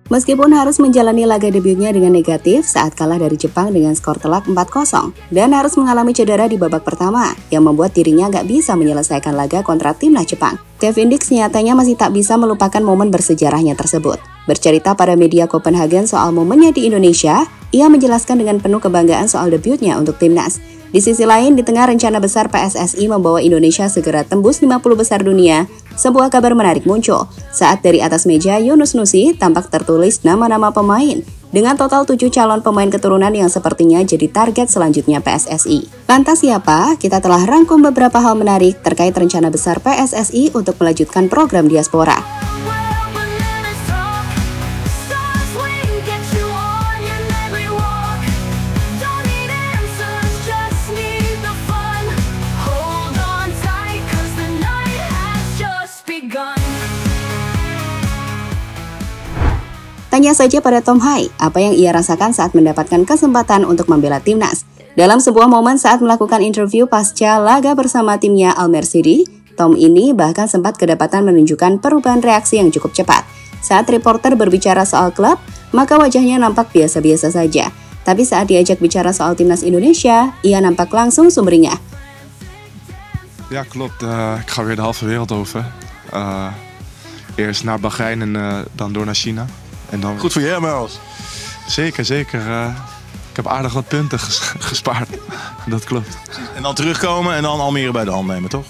Meskipun harus menjalani laga debutnya dengan negatif saat kalah dari Jepang dengan skor telak 4-0 dan harus mengalami cedera di babak pertama yang membuat dirinya gak bisa menyelesaikan laga kontra timnas Jepang, Kevin Dix nyatanya masih tak bisa melupakan momen bersejarahnya tersebut. Bercerita pada media Copenhagen soal momennya di Indonesia, ia menjelaskan dengan penuh kebanggaan soal debutnya untuk timnas. Di sisi lain, di tengah rencana besar PSSI membawa Indonesia segera tembus 50 besar dunia, sebuah kabar menarik muncul saat dari atas meja Yunus Nusi tampak tertulis nama-nama pemain dengan total 7 calon pemain keturunan yang sepertinya jadi target selanjutnya PSSI. Lantas siapa? Kita telah rangkum beberapa hal menarik terkait rencana besar PSSI untuk melanjutkan program diaspora. Tanya saja pada Tom Hai, apa yang ia rasakan saat mendapatkan kesempatan untuk membela timnas. Dalam sebuah momen saat melakukan interview pasca laga bersama timnya Al Mersydi, Tom ini bahkan sempat kedapatan menunjukkan perubahan reaksi yang cukup cepat. Saat reporter berbicara soal klub, maka wajahnya nampak biasa-biasa saja. Tapi saat diajak bicara soal timnas Indonesia, ia nampak langsung sumringah. Ja, klopt. Ik ga weer de halve wereld over. Eerst naar Bahrein en dan door naar China. En dan... Goed voor je, Mels. Zeker. Ik heb aardig wat punten gespaard. Dat klopt. En dan terugkomen en dan Almere bij de hand nemen, toch?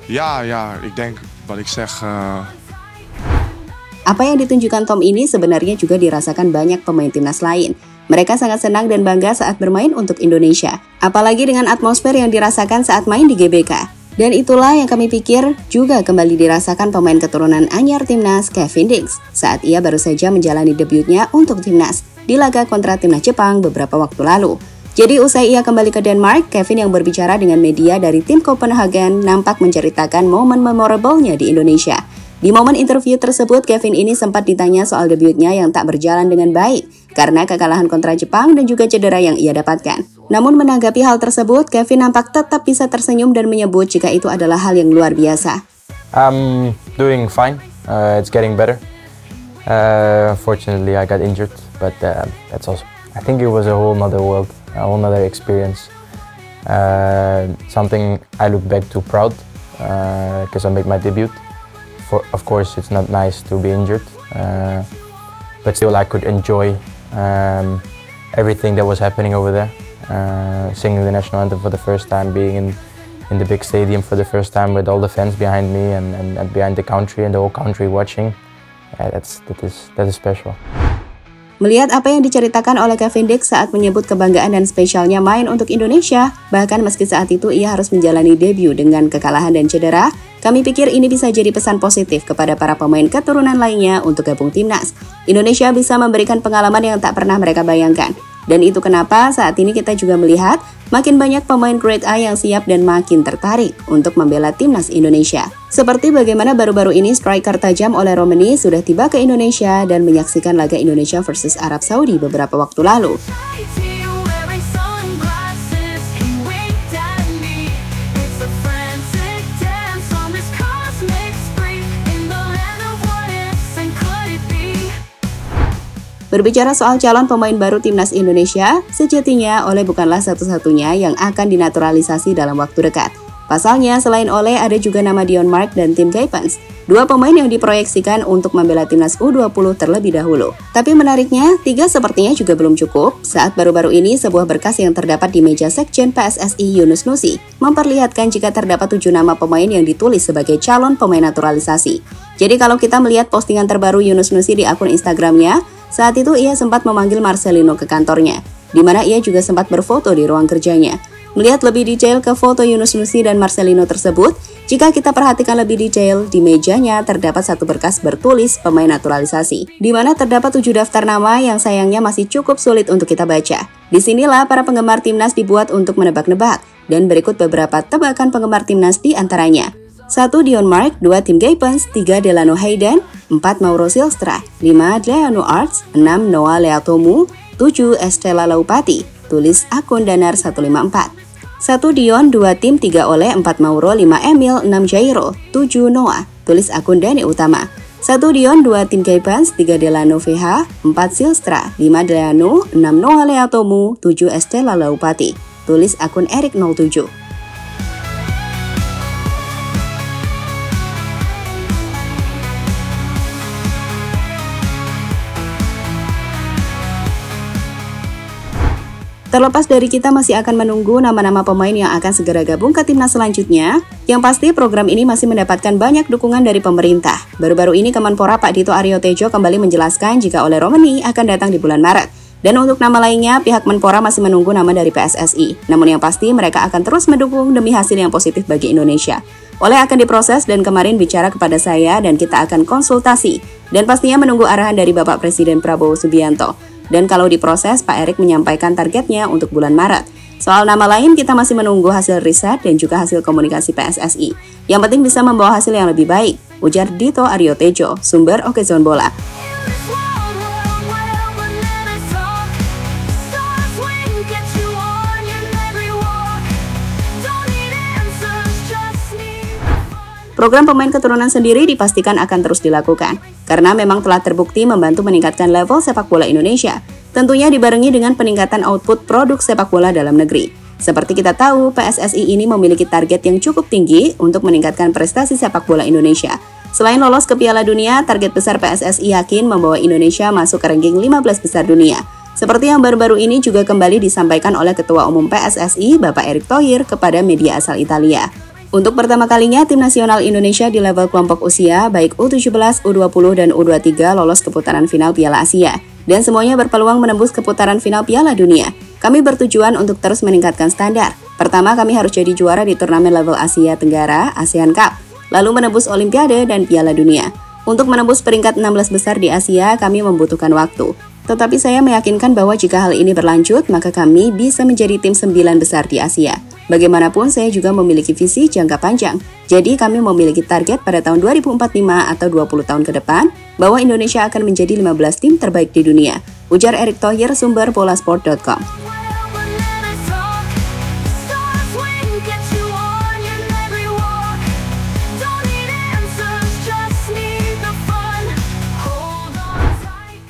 Ja, ik denk wat ik zeg... Apa yang ditunjukkan Tom ini sebenarnya juga dirasakan banyak pemain timnas lain. Mereka sangat senang dan bangga saat bermain untuk Indonesia. Apalagi dengan atmosfer yang dirasakan saat main di GBK. Dan itulah yang kami pikir juga kembali dirasakan pemain keturunan anyar timnas Kevin Dix saat ia baru saja menjalani debutnya untuk timnas di laga kontra timnas Jepang beberapa waktu lalu. Jadi usai ia kembali ke Denmark, Kevin yang berbicara dengan media dari tim Copenhagen nampak menceritakan momen memorable-nya di Indonesia. Di momen interview tersebut, Kevin ini sempat ditanya soal debutnya yang tak berjalan dengan baik karena kekalahan kontra Jepang dan juga cedera yang ia dapatkan. Namun menanggapi hal tersebut, Kevin nampak tetap bisa tersenyum dan menyebut jika itu adalah hal yang luar biasa. I'm doing fine. It's getting better. Fortunately, I got injured, but that's awesome. I think it was a whole nother world, a whole nother experience. Something I look back to proud because I made my debut. Of course, it's not nice to be injured, but still I could enjoy everything that was happening over there. Singing the national anthem for the first time, being in the big stadium for the first time with all the fans behind me and behind the country and the whole country watching. That is special. Melihat apa yang diceritakan oleh Kevin Dix saat menyebut kebanggaan dan spesialnya main untuk Indonesia, bahkan meski saat itu ia harus menjalani debut dengan kekalahan dan cedera, kami pikir ini bisa jadi pesan positif kepada para pemain keturunan lainnya untuk gabung timnas. Indonesia bisa memberikan pengalaman yang tak pernah mereka bayangkan. Dan itu kenapa saat ini kita juga melihat makin banyak pemain grade A yang siap dan makin tertarik untuk membela timnas Indonesia. Seperti bagaimana baru-baru ini striker tajam oleh Romani sudah tiba ke Indonesia dan menyaksikan laga Indonesia versus Arab Saudi beberapa waktu lalu. Berbicara soal calon pemain baru timnas Indonesia, sejatinya Ole bukanlah satu-satunya yang akan dinaturalisasi dalam waktu dekat. Pasalnya, selain Ole ada juga nama Dion Mark dan Tim Geipens, dua pemain yang diproyeksikan untuk membela timnas U20 terlebih dahulu. Tapi menariknya, 3 sepertinya juga belum cukup saat baru-baru ini sebuah berkas yang terdapat di meja Sekjen PSSI Yunus Nusi memperlihatkan jika terdapat 7 nama pemain yang ditulis sebagai calon pemain naturalisasi. Jadi kalau kita melihat postingan terbaru Yunus Nusi di akun Instagramnya, saat itu ia sempat memanggil Marcelino ke kantornya, di mana ia juga sempat berfoto di ruang kerjanya. Melihat lebih detail ke foto Yunus Nusi dan Marcelino tersebut, jika kita perhatikan lebih detail, di mejanya terdapat satu berkas bertulis pemain naturalisasi, di mana terdapat 7 daftar nama yang sayangnya masih cukup sulit untuk kita baca. Disinilah para penggemar timnas dibuat untuk menebak-nebak, dan berikut beberapa tebakan penggemar timnas di antaranya. 1. Dion Mark, 2. Tim Geipens, 3. Delano Hayden, 4. Mauro Silstra, 5. Leano Arts, 6. Noah Leatomu, 7. Estela Laupati, tulis akun Danar 154. 1 Dion, 2 Tim, 3 Ole, 4 Mauro, 5 Emil, 6 Jairo, 7 Noah. Tulis akun Dani Utama. 1 Dion, 2 Tim Gaibans, 3 Delano VH, 4 Silstra, 5 Delano, 6 Noah Leatomu, 7 Estela Laupati. Tulis akun Erik07. Terlepas dari kita masih akan menunggu nama-nama pemain yang akan segera gabung ke timnas selanjutnya, yang pasti program ini masih mendapatkan banyak dukungan dari pemerintah. Baru-baru ini Kemenpora Pak Dito Aryo Tejo kembali menjelaskan jika Ole Romani akan datang di bulan Maret. Dan untuk nama lainnya, pihak Menpora masih menunggu nama dari PSSI. Namun yang pasti mereka akan terus mendukung demi hasil yang positif bagi Indonesia. Ole akan diproses dan kemarin bicara kepada saya dan kita akan konsultasi. Dan pastinya menunggu arahan dari Bapak Presiden Prabowo Subianto. Dan kalau diproses, Pak Erik menyampaikan targetnya untuk bulan Maret. Soal nama lain, kita masih menunggu hasil riset dan juga hasil komunikasi PSSI. Yang penting bisa membawa hasil yang lebih baik, ujar Dito Aryo Tejo, sumber Okezone Bola. Program pemain keturunan sendiri dipastikan akan terus dilakukan, karena memang telah terbukti membantu meningkatkan level sepak bola Indonesia, tentunya dibarengi dengan peningkatan output produk sepak bola dalam negeri. Seperti kita tahu, PSSI ini memiliki target yang cukup tinggi untuk meningkatkan prestasi sepak bola Indonesia. Selain lolos ke Piala Dunia, target besar PSSI yakin membawa Indonesia masuk ke ranking 15 besar dunia. Seperti yang baru-baru ini juga kembali disampaikan oleh Ketua Umum PSSI, Bapak Erick Thohir, kepada media asal Italia. Untuk pertama kalinya, tim nasional Indonesia di level kelompok usia, baik U17, U20, dan U23 lolos ke putaran final Piala Asia. Dan semuanya berpeluang menembus ke putaran final Piala Dunia. Kami bertujuan untuk terus meningkatkan standar. Pertama, kami harus jadi juara di turnamen level Asia Tenggara, ASEAN Cup, lalu menembus Olimpiade dan Piala Dunia. Untuk menembus peringkat 16 besar di Asia, kami membutuhkan waktu. Tetapi saya meyakinkan bahwa jika hal ini berlanjut, maka kami bisa menjadi tim 9 besar di Asia. Bagaimanapun, saya juga memiliki visi jangka panjang. Jadi, kami memiliki target pada tahun 2045 atau 20 tahun ke depan, bahwa Indonesia akan menjadi 15 tim terbaik di dunia. Ujar Erick Thohir, sumber bolasport.com.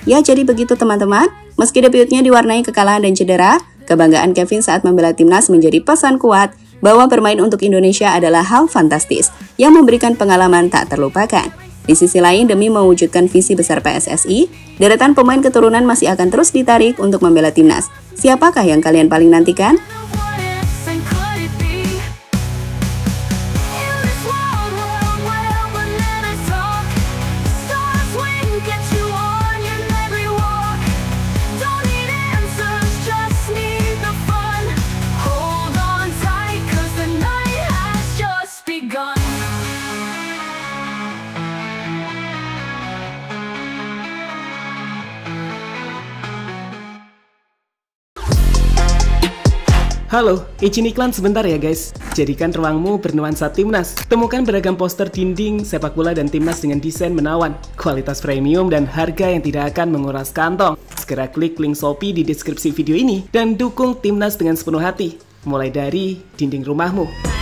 Ya, jadi begitu teman-teman. Meski debutnya diwarnai kekalahan dan cedera, kebanggaan Kevin saat membela timnas menjadi pesan kuat bahwa bermain untuk Indonesia adalah hal fantastis yang memberikan pengalaman tak terlupakan. Di sisi lain, demi mewujudkan visi besar PSSI, deretan pemain keturunan masih akan terus ditarik untuk membela timnas. Siapakah yang kalian paling nantikan? Halo, izin iklan sebentar ya guys. Jadikan ruangmu bernuansa timnas. Temukan beragam poster dinding, sepak bola dan timnas dengan desain menawan, kualitas premium dan harga yang tidak akan menguras kantong. Segera klik link Shopee di deskripsi video ini dan dukung timnas dengan sepenuh hati. Mulai dari dinding rumahmu.